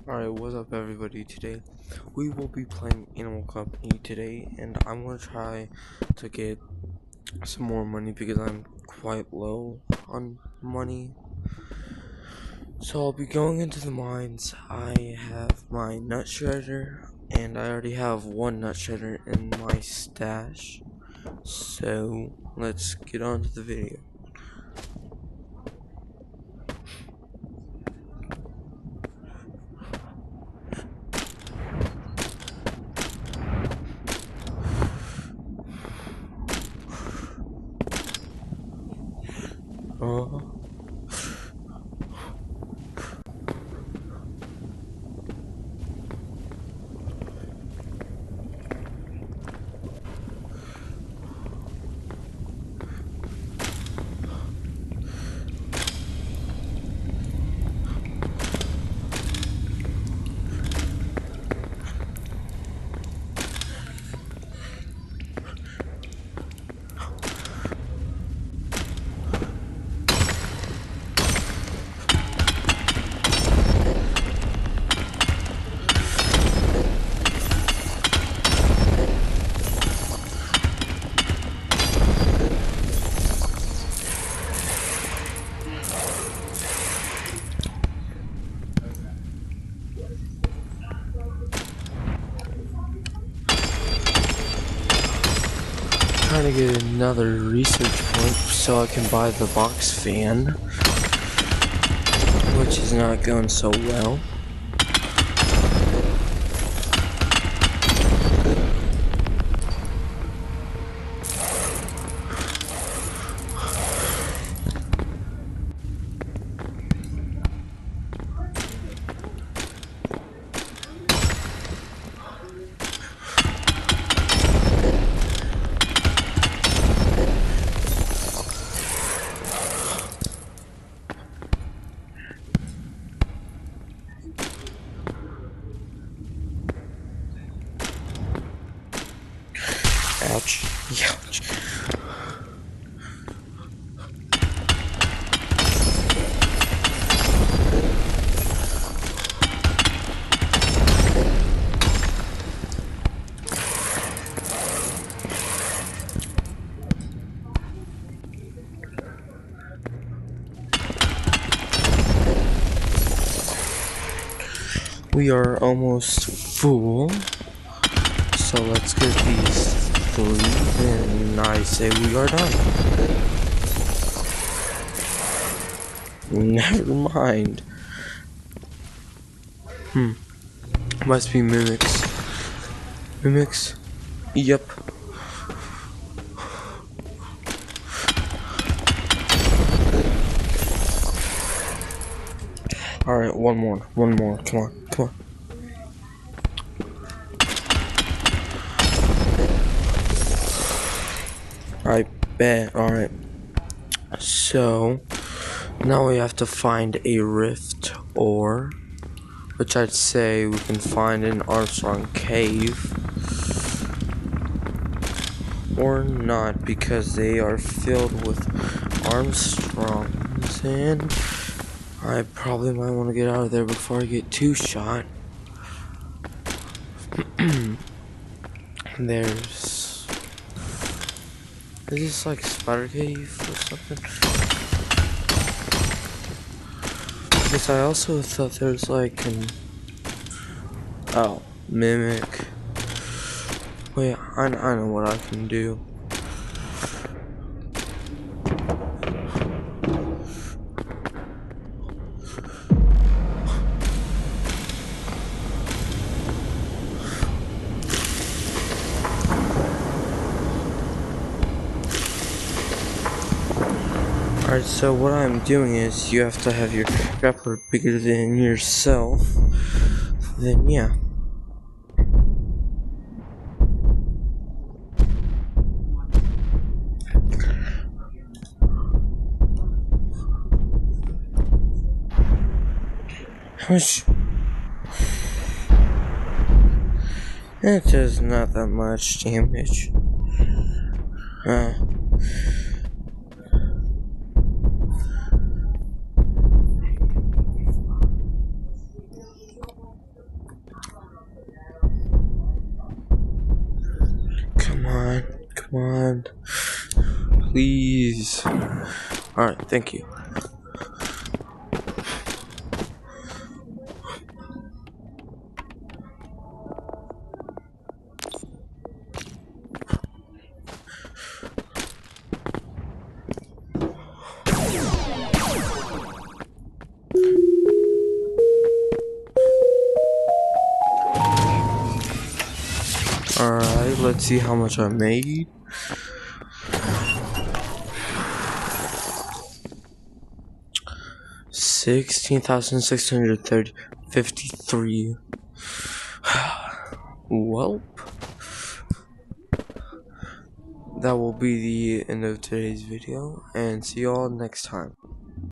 Alright, what's up everybody? Today we will be playing Animal Company today, and I'm gonna try to get some more money because I'm quite low on money. So I'll be going into the mines. I have my nut shredder, and I already have one nut shredder in my stash. So let's get on to the video. Trying to get another research point so I can buy the box fan, which is not going so well. Ouch. Ouch. We are almost full, so let's get these three, and I say we are done. Never mind. Must be mimics. Mimics? Yep. Alright, one more. Come on. I bet. Alright. So, now we have to find a rift ore, which I'd say we can find in Armstrong Cave. Or not, because they are filled with Armstrongs, and I probably might want to get out of there before I get too shot. There's... Is this like Spider Cave or something? Because I also thought there's like an... Oh, Mimic. Wait, I know what I can do. Alright, so what I'm doing is you have to have your grappler bigger than yourself. Then yeah. Which it does not that much damage. man. Please. Alright, thank you. Alright, let's see how much I made. $16,653. Well, that will be the end of today's video, and see y'all next time.